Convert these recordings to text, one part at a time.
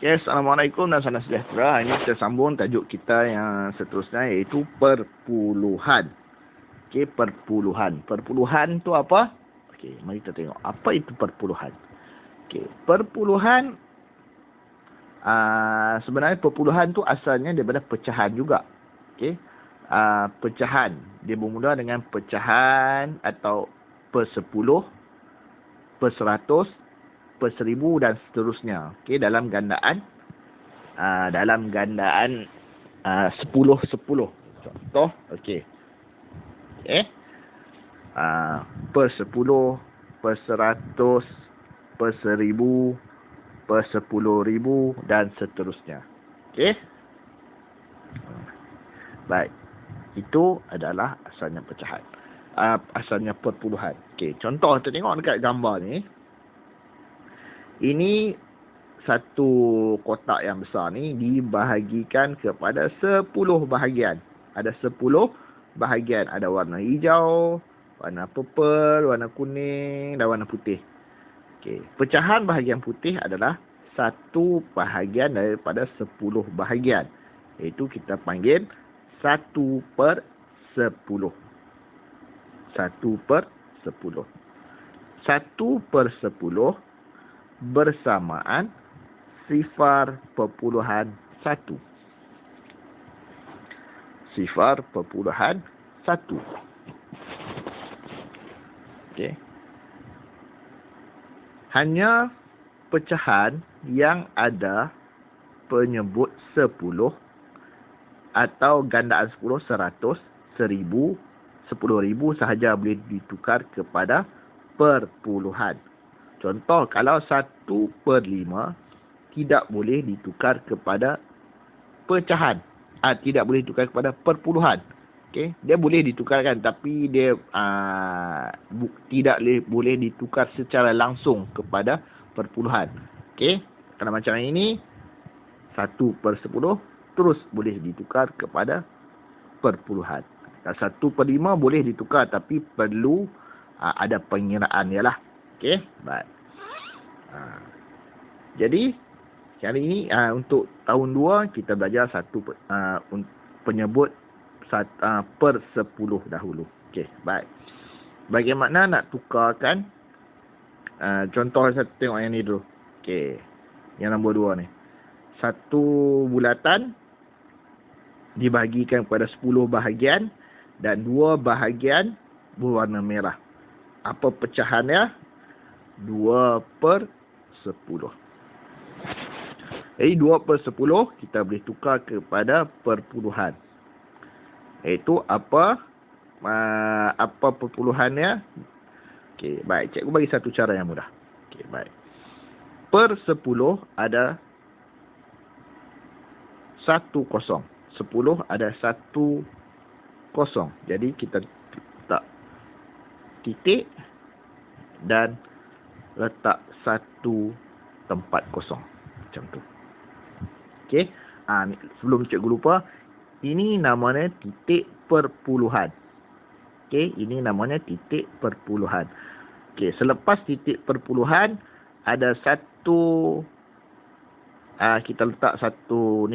Okay, Assalamualaikum dan salam sejahtera. Ini kita sambung tajuk kita yang seterusnya iaitu perpuluhan. Okey, perpuluhan. Perpuluhan tu apa? Okey, mari kita tengok. Apa itu perpuluhan? Okey, perpuluhan sebenarnya perpuluhan tu asalnya daripada pecahan juga. Okey. Pecahan. Dia bermula dengan pecahan atau per 10, per 100, per 1000 dan seterusnya. Okey, dalam gandaan 10-10. Contoh, okey. Per 10, per 100, per 1000, per 10,000 dan seterusnya. Okey. Baik. Itu adalah asalnya pecahan. Asalnya perpuluhan. Okey, contoh kita tengok dekat gambar ni. Ini satu kotak yang besar ni dibahagikan kepada 10 bahagian. Ada 10 bahagian. Ada warna hijau, warna purple, warna kuning dan warna putih. Okey, pecahan bahagian putih adalah satu bahagian daripada 10 bahagian. Iaitu kita panggil 1/10. 1/10. 1/10 bersamaan 0.1. 0.1. Okey. Hanya pecahan yang ada penyebut 10 atau gandaan 10, 100, 1000, 10,000 sahaja boleh ditukar kepada perpuluhan. Contoh, kalau 1/5 tidak boleh ditukar kepada pecahan. Tidak boleh ditukar kepada perpuluhan. Okey, dia boleh ditukarkan tapi dia tidak boleh ditukar secara langsung kepada perpuluhan. Okey, kalau macam ini 1/10 terus boleh ditukar kepada perpuluhan. Kalau 1/5 boleh ditukar tapi perlu ada pengiraan ialah. Okey, baik. Jadi kali ini untuk tahun 2 kita belajar penyebut per 10 dahulu. Okey, baik. Bagaimana nak tukarkan? Contoh saya tengok yang ni dulu. Okey. Yang nombor 2 ni. Satu bulatan dibahagikan kepada 10 bahagian dan 2 bahagian berwarna merah. Apa pecahannya? 2/10. Jadi 2/10 kita boleh tukar kepada perpuluhan. Iaitu apa perpuluhannya? Okey, baik. Cikgu bagi satu cara yang mudah. Okey, baik. Per 10 ada 10. 10 ada 10. Jadi kita letak titik dan letak satu tempat kosong. Macam tu. Okey. Sebelum cikgu lupa, ini namanya titik perpuluhan. Okey, ini namanya titik perpuluhan. Okey, selepas titik perpuluhan ada satu kita letak satu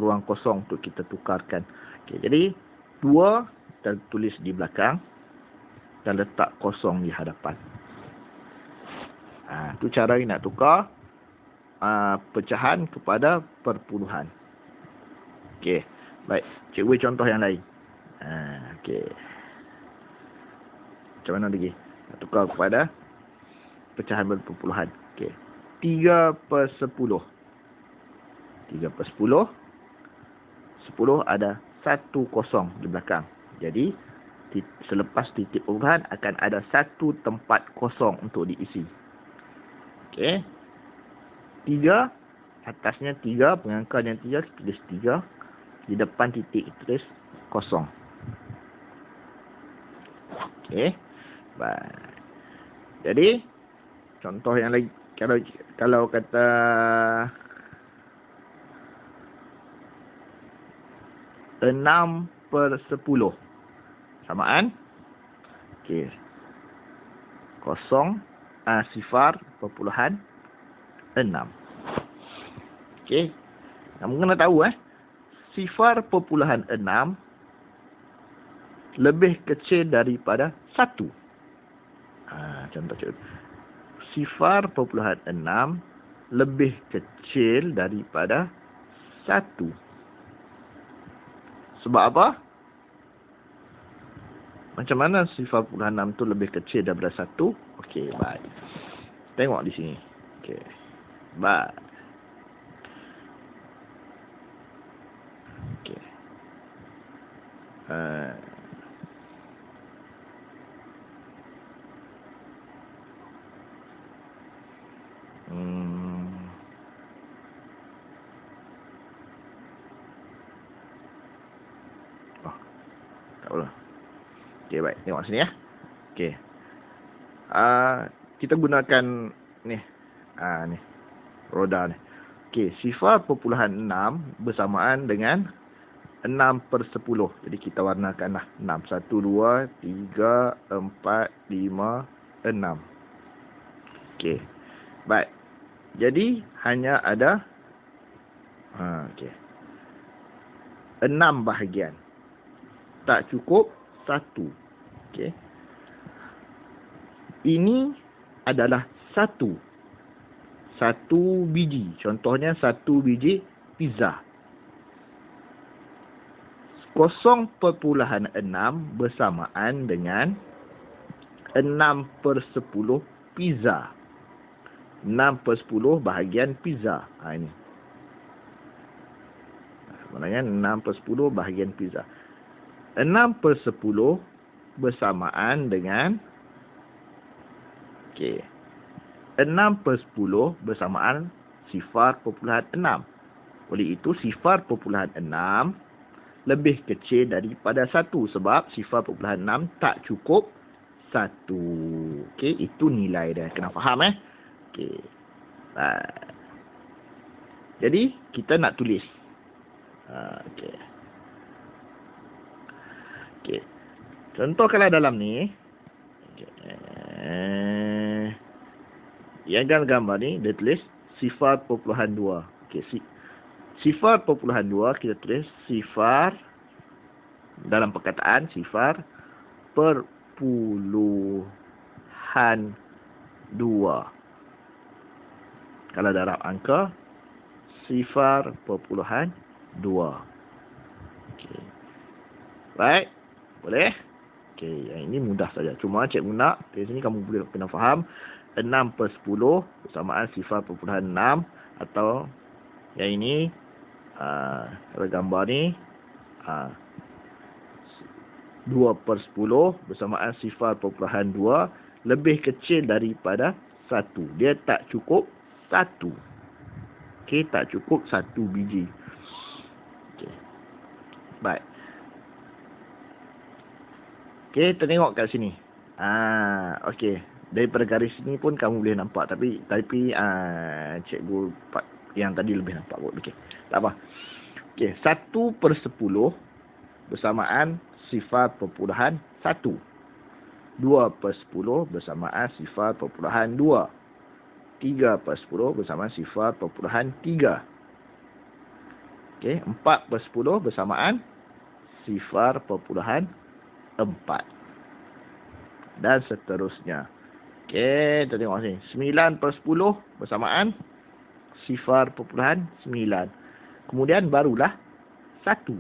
ruang kosong untuk kita tukarkan. Okey, jadi 2 kita tulis di belakang dan letak kosong di hadapan. Itu cara nak tukar pecahan kepada perpuluhan. Okey, baik. Cikgu contoh yang lain. Okey. Macam mana lagi? Nak tukar kepada pecahan perpuluhan. Okey. 3/10. 3/10. 10 ada 1 kosong di belakang. Jadi, selepas titik perpuluhan akan ada satu tempat kosong untuk diisi. Okey. 3. Atasnya 3. Pengangkanya 3. Tulis 3. Di depan titik tulis kosong. Okey. Baik. Jadi, contoh yang lagi. Kalau kata 6/10. Samaan. Okey. 0, 0,6. Okey. Kamu kena tahu 0.6 lebih kecil daripada 1. Contoh. 0.6 lebih kecil daripada 1. Sebab apa? Macam mana 0.6 tu lebih kecil daripada 1? Okey, baik. Tengok di sini. Okey. Baik. Okey. Tak apa. Okey, baik. Tengok sini Okey. Kita gunakan ni. Ni. Roda ni. Okey, 0.6 bersamaan dengan 6/10. Jadi kita warnakanlah 6. 1, 2, 3, 4, 5, 6. Okey. Baik. Jadi hanya ada okey. 6 bahagian. Tak cukup 1. Okey. Ini adalah 1 biji. Contohnya 1 biji pizza. 0.6 bersamaan dengan 6/10 pizza. 6/10 bahagian pizza. Ini. Sebenarnya 6/10 bahagian pizza. 6/10 bersamaan dengan 6/10 bersamaan 0.6. Oleh itu 0.6 lebih kecil daripada 1 sebab 0.6 tak cukup 1. Okey, itu nilai dia. Kena faham Okey. Jadi kita nak tulis. Okey. Okey. Contoh kalau dalam ni yang gambar ni dia tulis 0.2. Okey, 0.2 kita tulis 0 dalam perkataan 0.2. Kalau dalam angka 0.2. Okey. Baik. Boleh? Okey, yang ini mudah saja. Cuma cikgu nak di sini kamu boleh kena faham 6/10 bersamaan 0.6 atau yang ini kalau gambar ni 2/10 bersamaan 0.2 lebih kecil daripada 1. Dia tak cukup 1. Okey, tak cukup 1 biji. Okey. Baik. Okey, kita tengok kat sini. Okey. Daripada garis ni pun kamu boleh nampak. Tapi cikgu yang tadi lebih nampak kot. Okey. Tak apa. Okey, 1/10 bersamaan 0.1. 2/10 bersamaan 0.2. 3/10 bersamaan 0.3. Okey, 4/10 bersamaan 0.4. Dan seterusnya. Okey, kita tengok sini. 9/10 bersamaan 0.9. Kemudian barulah 1.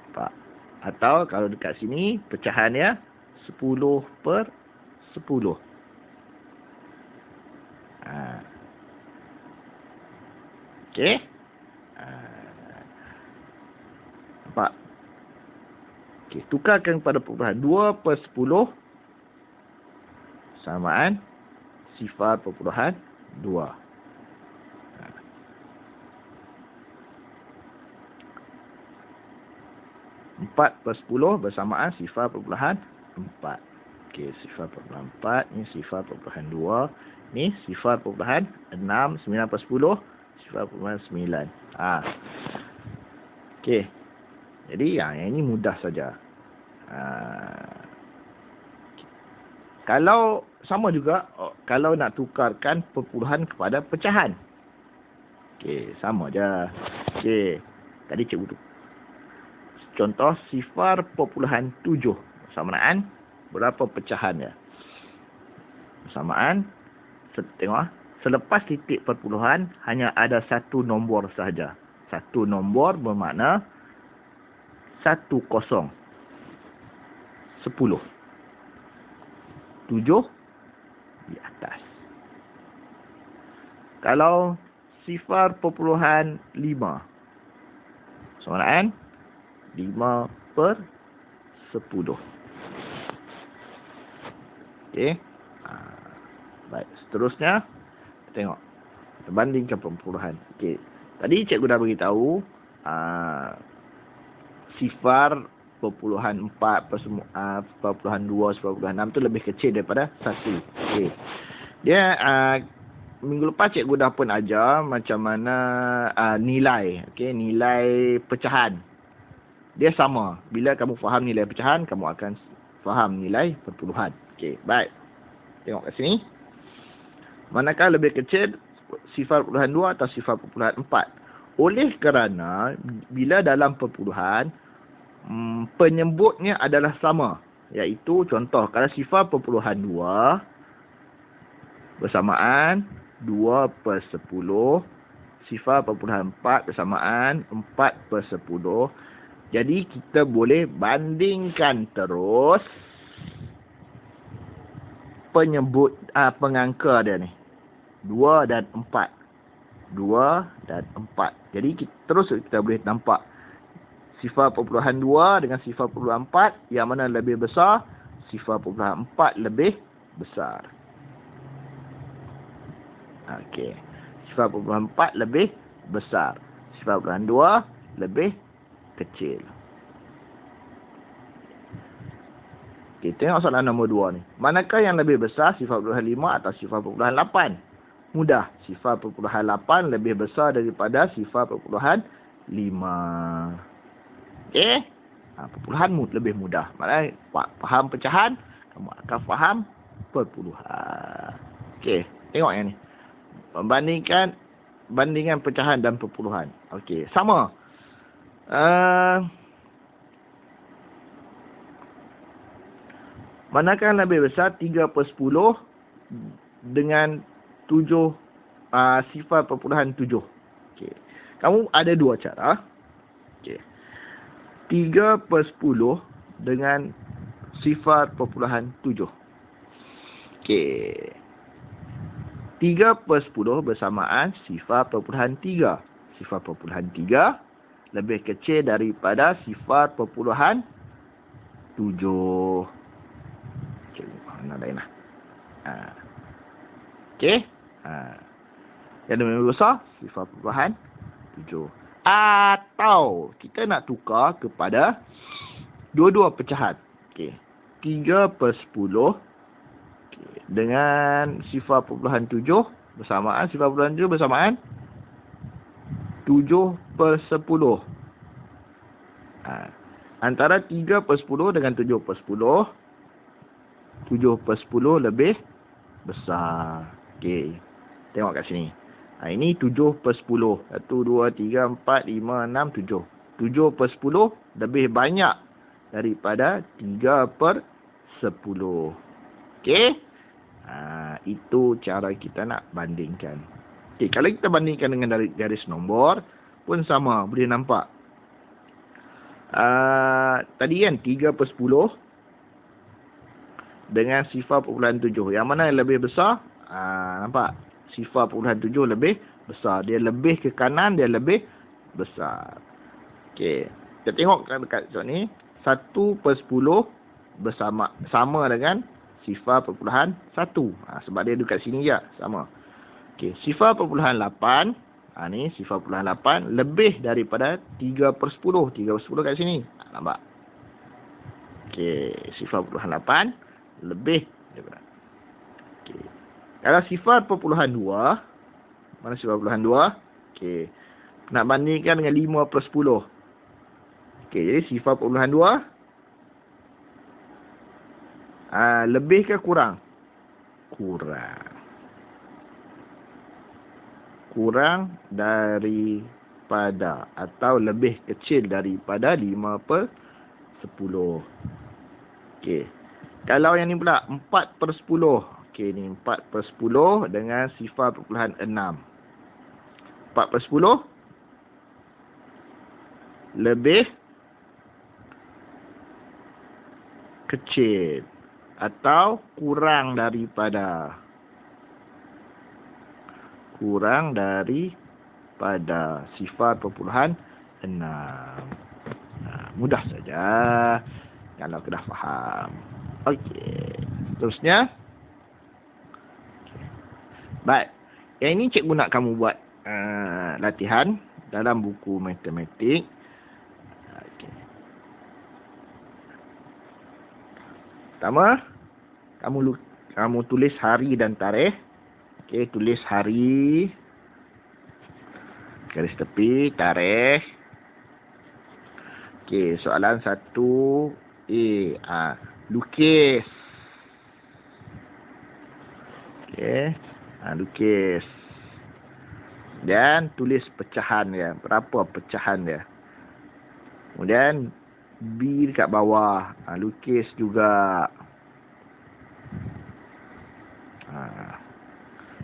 Nampak? Atau kalau dekat sini pecahannya 10/10. Okey. Nampak? Okey, tukarkan kepada perpuluhan 2/10 samaan 0.2. 4/10 bersamaan 0.4. Okey, 0.4 ni 0.2. Ni 0.6. 9/10 0.9. Okey. Jadi yang ini mudah saja. Kalau sama juga kalau nak tukarkan perpuluhan kepada pecahan. Okey, sama je. Okey. Tadi cikgu tu. Contoh 0.7. Persamaan berapa pecahan dia? Persamaan tengok selepas titik perpuluhan hanya ada satu nombor sahaja. Satu nombor bermakna 10. 10. 7 di atas. Kalau 0.5 persamaan 5/10. Okey. Baik, seterusnya tengok bandingkan perpuluhan. Okey. Tadi cikgu dah beritahu 0.4, 0.2, 0.6 tu lebih kecil daripada 1. Okey. Dia minggu lepas cikgu dah pun ajar macam mana nilai, okey, nilai pecahan. Dia sama. Bila kamu faham nilai pecahan, kamu akan faham nilai perpuluhan. Okey, baik. Tengok kat sini. Manakah lebih kecil 0.2 atau 0.4? Oleh kerana bila dalam perpuluhan penyebutnya adalah sama, iaitu contoh kalau 0.2 bersamaan 2/10, 0.4 bersamaan 4/10. Jadi kita boleh bandingkan terus penyebut pengangka dia ni. 2 dan 4. 2 dan 4. Jadi terus kita boleh nampak 0.2 dengan 0.4 yang mana lebih besar? 0.4 lebih besar. Okey. 0.4 lebih besar. 0.2 lebih kecil. Okey, tengok soalan nombor 2 ni. Manakah yang lebih besar, 0.5 atau 0.8? Mudah. 0.8 lebih besar daripada 0.5. Okey? Perpuluhan lebih mudah. Maknanya faham pecahan, kamu akan faham perpuluhan. Okey, tengok yang ni. Bandingan pecahan dan perpuluhan. Okey, sama. Manakah lebih besar 3/10 dengan 7 0.7? Okey. Kamu ada dua cara. Okey. 3/10 dengan 0.7. Okey. 3/10 bersamaan 0.3. 0.3 lebih kecil daripada 0.7. Mana lain lah. Okey. Yang lebih besar 0.7. Atau kita nak tukar kepada dua-dua pecahan. Okey. 3/10 dengan 0.7 bersamaan 0.7 bersamaan 7/10. Antara 3/10 dengan 7/10, 7/10 lebih besar. Okey. Tengok kat sini. Ini 7/10. 1, 2, 3, 4, 5, 6, 7. 7/10 lebih banyak daripada 3/10. Okey. Itu cara kita nak bandingkan. Okey, kalau kita bandingkan dengan garis nombor pun sama, boleh nampak. Tadi kan 3/10 dengan 0.7. Yang mana yang lebih besar? Nampak? 0.7 lebih besar. Dia lebih ke kanan, dia lebih besar. Okey. Kita tengok dekat ni. 1/10 sama dengan 0.1. Sebab dia dekat sini je. Sama. Okey. 0.8. Ni 0.8 lebih daripada 3/10. 3/10 kat sini. Nampak? Okey. 0.8 lebih daripada. Okey. Kalau 0.2, mana 0.2? Okey. Nak bandingkan dengan 5/10. Okey, jadi 0.2 lebih ke kurang? Kurang. kurang daripada atau lebih kecil daripada 5/10. Okey. Kalau yang ni pula 4/10. Okey, ni 4/10 dengan 0.6. 4/10 lebih kecil atau kurang daripada 0.6. Mudah saja kalau kita faham. Okey. Seterusnya. Baik. Yang ini cikgu nak kamu buat latihan dalam buku matematik. Okey. Pertama, kamu tulis hari dan tarikh. Okey, tulis hari. Garis tepi, tarikh. Okey, soalan 1A. Lukis. Okey, lukis. Dan tulis pecahan dia. Berapa pecahan dia. Kemudian B dekat bawah. Lukis juga.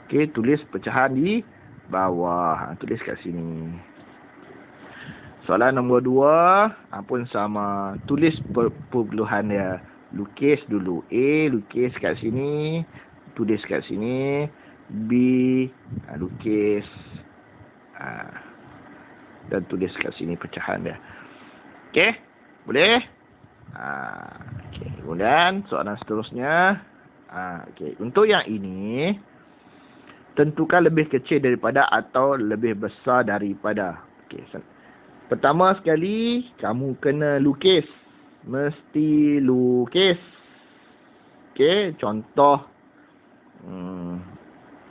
Okey, tulis pecahan di bawah. Tulis kat sini. Soalan nombor 2 pun sama. Tulis perpuluhan dia. Lukis dulu. A lukis kat sini. Tulis kat sini. B lukis. Dan tulis kat sini pecahan dia. Okey? Boleh? Okey. Kemudian soalan seterusnya. Okey. Untuk yang ini, tentukan lebih kecil daripada atau lebih besar daripada. Okey. Pertama sekali, kamu kena lukis. Mesti lukis. Okey, contoh.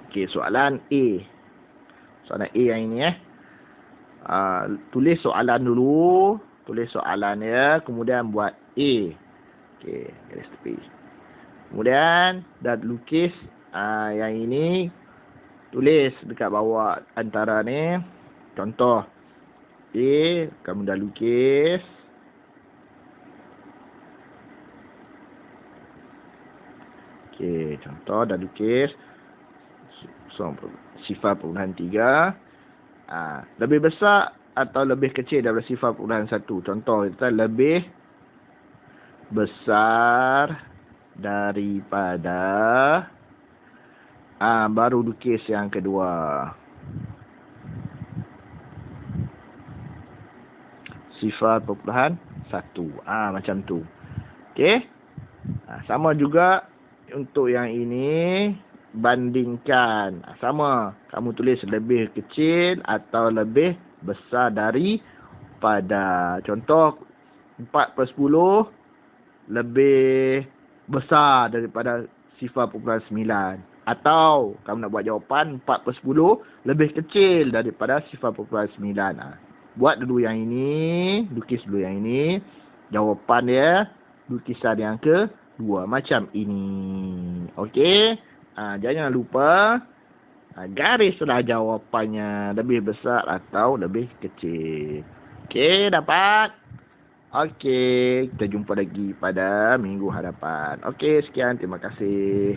Okey, soalan A. Soalan A yang ini tulis soalan dulu. Tulis soalan dia, kemudian buat A. Okey, garis tepi. Kemudian dah lukis yang ini, tulis dekat bawah antara ni. Contoh. A, kamu dah lukis. Okey, contoh dah lukis. 0.3. Lebih besar atau lebih kecil daripada 0.1. Contoh kita lebih besar daripada baru lukis yang kedua. 0.1. Macam tu. Okey. Sama juga untuk yang ini. Bandingkan. Sama. Kamu tulis lebih kecil atau lebih besar daripada. Contoh 4/10 lebih besar daripada 0.9. Atau kamu nak buat jawapan 4/10 lebih kecil daripada 0.9. Buat dulu yang ini. Lukis dulu yang ini. Jawapan dia lukisan yang kedua. Macam ini. Okey. Jangan lupa. Garislah jawapannya. Lebih besar atau lebih kecil. Okey. Dapat? Okey. Kita jumpa lagi pada minggu hadapan. Okey. Sekian. Terima kasih.